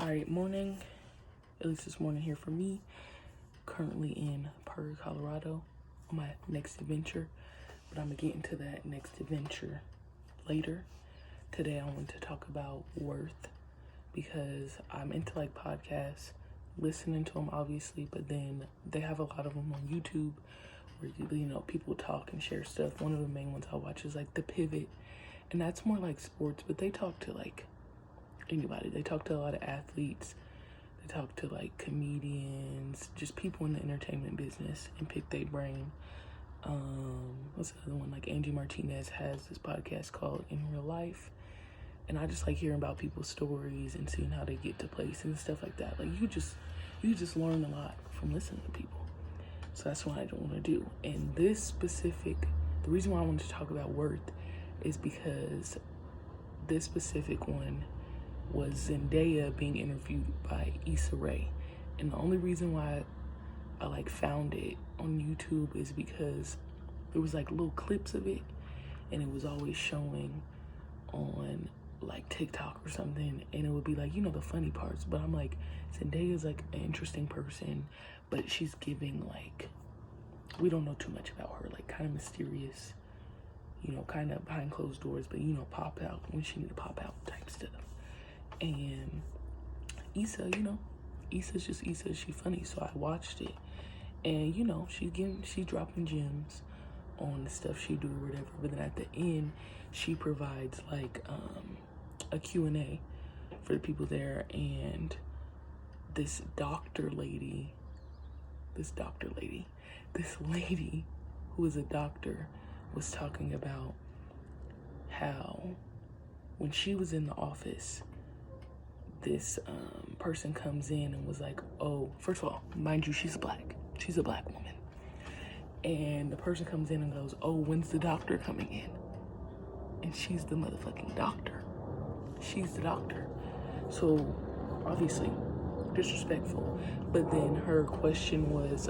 Alright, morning. At least this morning here for me. Currently in Parker, Colorado on my next adventure. But I'm going to get into that next adventure later. Today I want to talk about worth because I'm into like podcasts, listening to them obviously, but then they have a lot of them on YouTube where people talk and share stuff. One of the main ones I watch is like The Pivot, and that's more like sports, but they talk to like anybody. They talk to a lot of athletes. They talk to like comedians, just people in the entertainment business, and pick their brain. What's the other one? Like Angie Martinez has this podcast called In Real Life, and I just like hearing about people's stories and seeing how they get to places and stuff like that. Like you just learn a lot from listening to people. So that's what I don't want to do. And the reason why I wanted to talk about worth is because this specific one was Zendaya being interviewed by Issa Rae. And the only reason why I like found it on YouTube is because there was like little clips of it, and it was always showing on like TikTok or something, and it would be like, the funny parts. But I'm like, Zendaya's like an interesting person, but she's giving like, we don't know too much about her, like kind of mysterious, kind of behind closed doors, but pop out when she need to pop out type stuff. And Issa, Issa's just Issa. She's funny, so I watched it, and she's dropping gems on the stuff she do or whatever. But then at the end, she provides like a Q&A for the people there, and this lady who is a doctor was talking about how when she was in the office, this person comes in and was like, oh, first of all, mind you, she's a black woman. And the person comes in and goes, oh, when's the doctor coming in? And she's the motherfucking doctor. She's the doctor. So obviously disrespectful. But then her question was,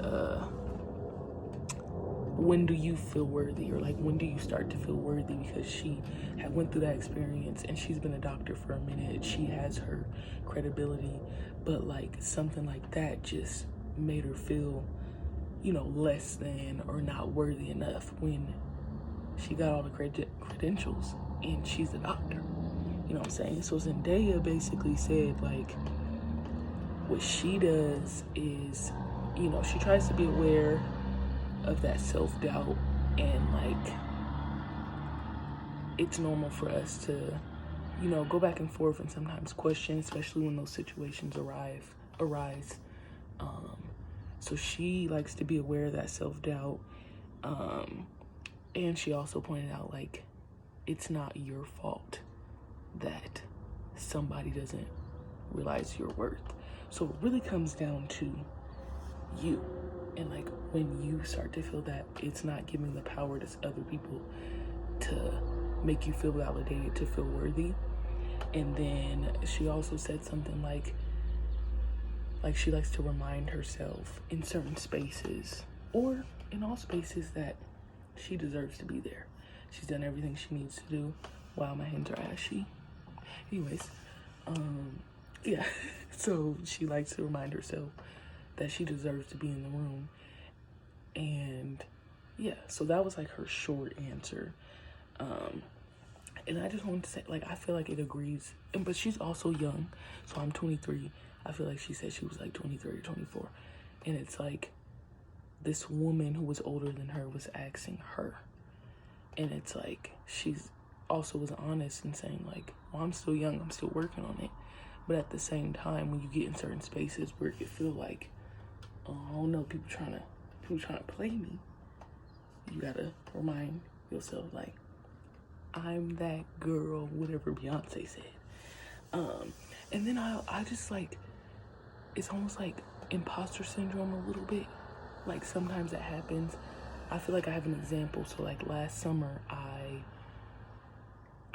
when do you feel worthy, or like when do you start to feel worthy? Because she had went through that experience, and she's been a doctor for a minute. She has her credibility, but like something like that just made her feel less than or not worthy enough when she got all the credentials and she's a doctor. You know what I'm saying? So Zendaya basically said like what she does is she tries to be aware of that self-doubt, and like it's normal for us to go back and forth and sometimes question, especially when those situations arise. So she likes to be aware of that self-doubt, and she also pointed out like it's not your fault that somebody doesn't realize your worth. So it really comes down to you. And like when you start to feel that it's not giving the power to other people to make you feel validated, to feel worthy. And then she also said something like she likes to remind herself in certain spaces or in all spaces that she deserves to be there. She's done everything she needs to do. Wow, my hands are ashy. Anyways, yeah. So she likes to remind herself that she deserves to be in the room. And yeah, so that was like her short answer. And I just wanted to say, like, I feel like it agrees, but she's also young. So I'm 23. I feel like she said she was like 23 or 24. And it's like this woman who was older than her was asking her. And it's like she's also was honest in saying like, well, I'm still young, I'm still working on it. But at the same time, when you get in certain spaces where you feel like, oh, I don't know, people trying to play me, you gotta remind yourself like, I'm that girl, whatever Beyonce said. And then I just like, it's almost like imposter syndrome a little bit. Like sometimes that happens. I feel like I have an example. So like last summer, I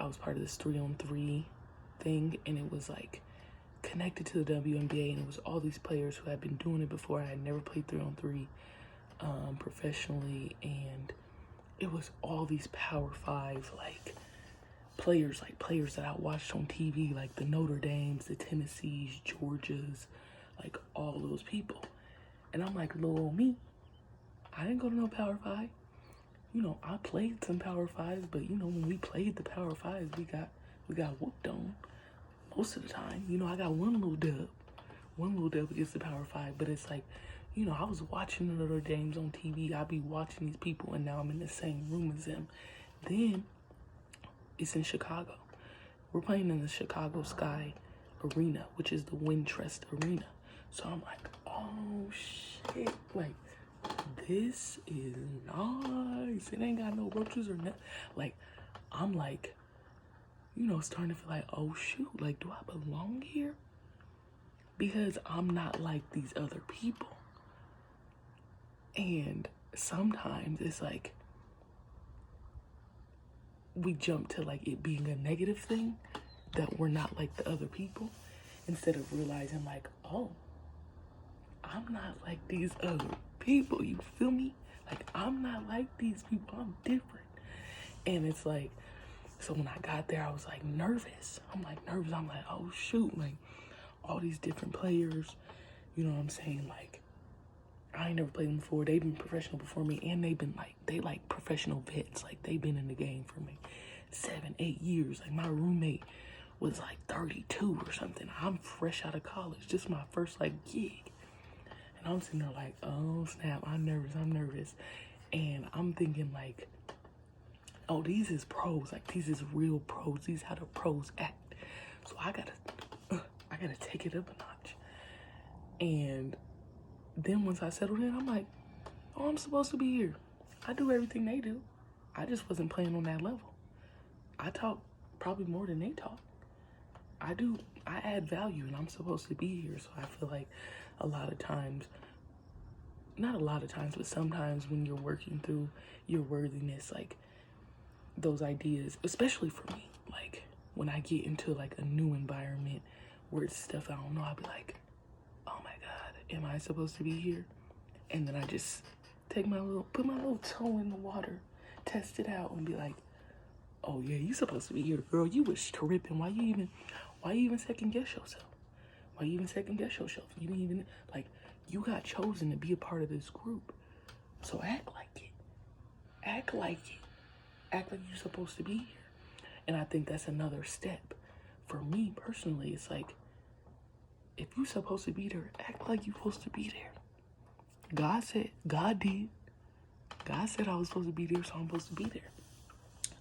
was part of this 3-on-3 thing, and it was like connected to the WNBA, and it was all these players who had been doing it before. I had never played 3-on-3 professionally, and it was all these Power 5 like players that I watched on TV, like the Notre Dames, the Tennessees, Georgias, like all those people. And I'm like, little me, I didn't go to no Power 5. You know, I played some Power 5s, but you know, when we played the Power 5s, we got whooped on most of the time. You know, I got one little dub against the Power 5, but it's like, you know, I was watching the Notre Dames on TV. I be watching these people, and now I'm in the same room as them. Then it's in Chicago. We're playing in the Chicago Sky Arena, which is the Wintrust Arena. So I'm like, oh shit, like, this is nice. It ain't got no roaches or nothing. Like, I'm like, you know, starting to feel like, oh shoot, like, do I belong here? Because I'm not like these other people. And sometimes it's like, we jump to like it being a negative thing, that we're not like the other people, instead of realizing like, oh, I'm not like these other people, you feel me? Like, I'm not like these people, I'm different. And it's like, so when I got there, I was like nervous. I'm like, oh shoot, like all these different players, you know what I'm saying? Like, I ain't never played them before. They've been professional before me, and they like professional vets. Like, they've been in the game for me 7-8 years. Like, my roommate was like 32 or something. I'm fresh out of college. This is my first like gig. And I'm sitting there like, oh snap, I'm nervous. And I'm thinking like, oh, these is pros. Like, these is real pros. These how the pros act. So I gotta take it up a notch. And then once I settled in, I'm like, oh, I'm supposed to be here. I do everything they do. I just wasn't playing on that level. I talk probably more than they talk. I add value, and I'm supposed to be here. So I feel like a lot of times, not a lot of times, but sometimes when you're working through your worthiness, like those ideas, especially for me, like when I get into like a new environment where it's stuff I don't know, I'll be like, oh my God, am I supposed to be here? And then I just put my little toe in the water, test it out, and be like, oh yeah, you supposed to be here, girl. You was tripping. Why you even second guess yourself? Why you even second guess yourself? You didn't even, like, you got chosen to be a part of this group. So act like it. Act like it. Act like you're supposed to be here. And I think that's another step. For me personally, it's like, if you're supposed to be there, act like you're supposed to be there. God did. God said I was supposed to be there, so I'm supposed to be there.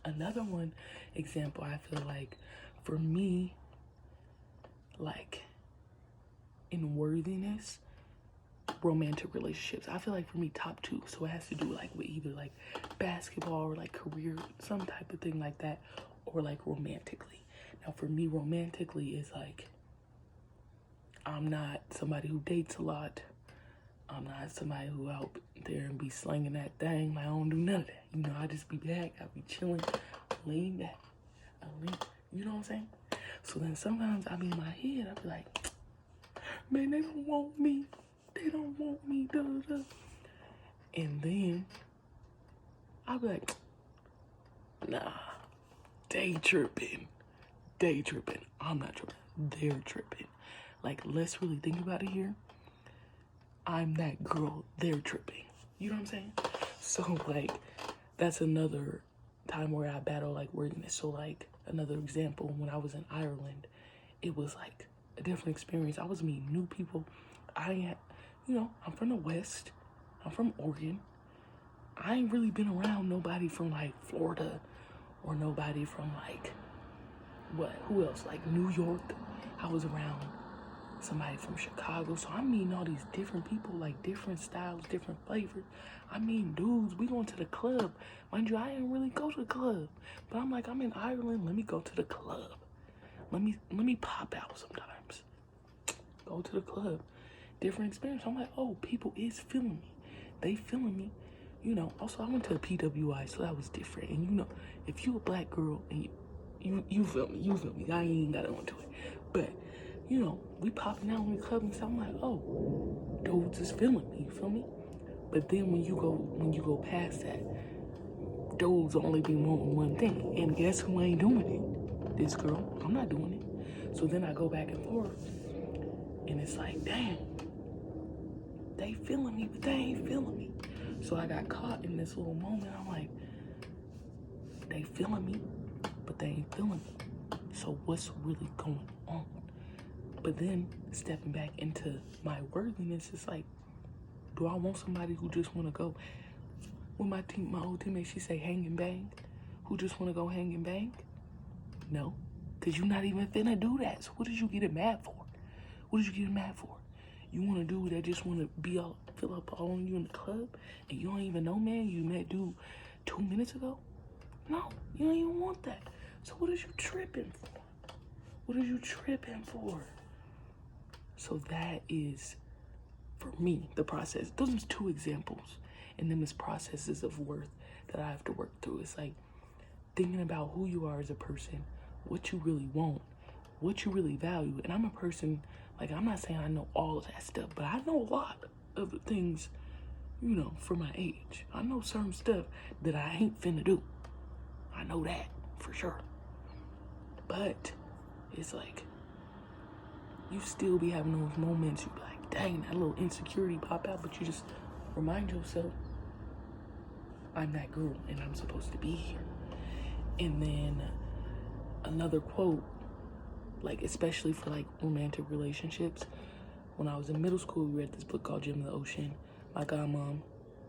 Another one example, I feel like, for me, like, in worthiness, romantic relationships. I feel like for me, top 2. So it has to do like with either like basketball or like career, some type of thing like that, or like romantically. Now for me, romantically is like, I'm not somebody who dates a lot. I'm not somebody who out there and be slinging that thing. Like, I don't do none of that. You know, I just be back. I be chilling, lean back. You know what I'm saying? So then sometimes I be in my head, I be like, man, they don't want me. They don't want me. Duh, duh. And then I be like, nah, they tripping. I'm not tripping. They're tripping. Like, let's really think about it here. I'm that girl. They're tripping. You know what I'm saying? So, like, that's another time where I battle, like, worthiness. So, like, another example, when I was in Ireland, it was, like, a different experience. I was meeting new people. You know, I'm from the West. I'm from Oregon. I ain't really been around nobody from, like, Florida or nobody from, like, who else? Like, New York. I was around somebody from Chicago. So I'm meeting all these different people, like different styles, different flavors. I mean, dudes, we going to the club. Mind you, I didn't really go to the club. But I'm like, I'm in Ireland. Let me go to the club. Let me pop out sometimes. Go to the club. Different experience. I'm like, oh, people is feeling me. They feeling me. You know, also I went to a PWI, so that was different. And you know, if you a black girl and you feel me. I ain't got into it. But, you know, we popping out in the club and stuff. I'm like, oh, dudes is feeling me, you feel me? But then when you go past that, dudes only be wanting one thing. And guess who ain't doing it? This girl. I'm not doing it. So then I go back and forth. And it's like, damn. They feeling me, but they ain't feeling me. So I got caught in this little moment. I'm like, they feeling me, but they ain't feeling me. So what's really going on? But then stepping back into my worthiness, it's like, do I want somebody who just want to go? When my old teammate, she say hang and bang, who just want to go hang and bang? No, because you're not even finna do that. So what did you get mad for? What did you get mad for? You want a dude that just want to be all, fill up all on you in the club, and you don't even know, man, you met dude 2 minutes ago? No, you don't even want that. So what is you tripping for? What are you tripping for? So that is, for me, the process. Those are 2 examples. And then this processes of worth that I have to work through. It's like thinking about who you are as a person, what you really want, what you really value. And I'm a person, like, I'm not saying I know all of that stuff, but I know a lot of the things, you know, for my age. I know certain stuff that I ain't finna do. I know that for sure. But it's like, you still be having those moments, you be like, dang, that little insecurity pop out, but you just remind yourself, I'm that girl and I'm supposed to be here. And then another quote, like especially for like romantic relationships, when I was in middle school, we read this book called Gem of the Ocean. My godmom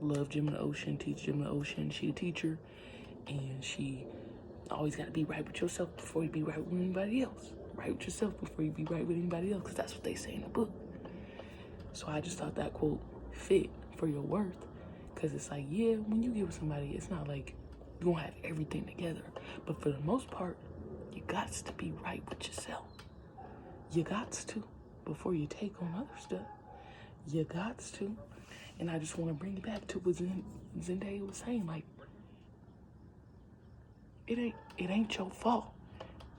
loved Gem of the Ocean, teach Gem of the Ocean. She a teacher, and she always got to be right with yourself before you be right with anybody else. Right with yourself before you be right with anybody else, because that's what they say in the book. So I just thought that quote fit for your worth, because it's like, yeah, when you get with somebody, it's not like you gonna have everything together, but for the most part, you got to be right with yourself. You got to, before you take on other stuff. You got to. And I just want to bring it back to what Zendaya was saying, like, it ain't your fault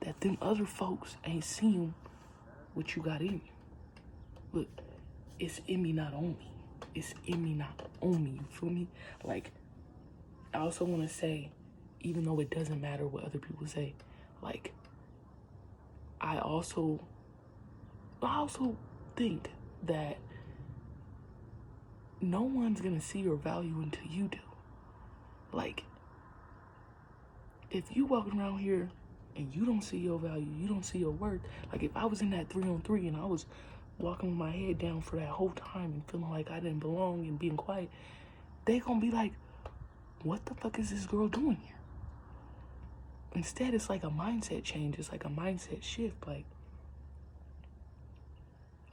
that them other folks ain't seeing what you got in you. Look, it's in me, not on me. It's in me, not on me. You feel me? Like, I also want to say, even though it doesn't matter what other people say, like, I also think that no one's gonna see your value until you do. Like, if you walking around here and you don't see your value, you don't see your worth, like if I was in that 3-on-3 and I was walking with my head down for that whole time and feeling like I didn't belong and being quiet, they gonna be like, what the fuck is this girl doing here? Instead, it's like a mindset change. It's like a mindset shift. Like,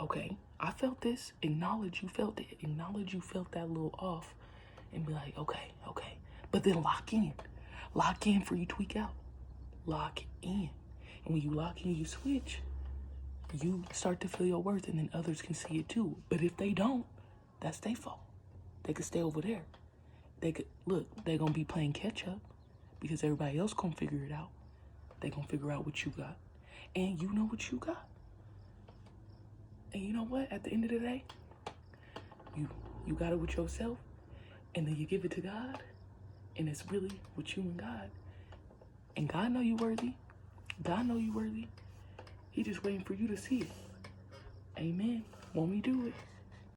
okay, I felt this. Acknowledge you felt it. Acknowledge you felt that little off, and be like, okay. But then lock in. Lock in before you tweak out. Lock in. And when you lock in, you switch. You start to feel your worth, and then others can see it too. But if they don't, that's their fault. They could stay over there. They could, look, they're going to be playing catch up because everybody else going to figure it out. They're going to figure out what you got. And you know what you got. And you know what? At the end of the day, you got it with yourself, and then you give it to God, and it's really with you and God. And God know you worthy. God know you worthy. He just waiting for you to see it. Amen. Won't we do it?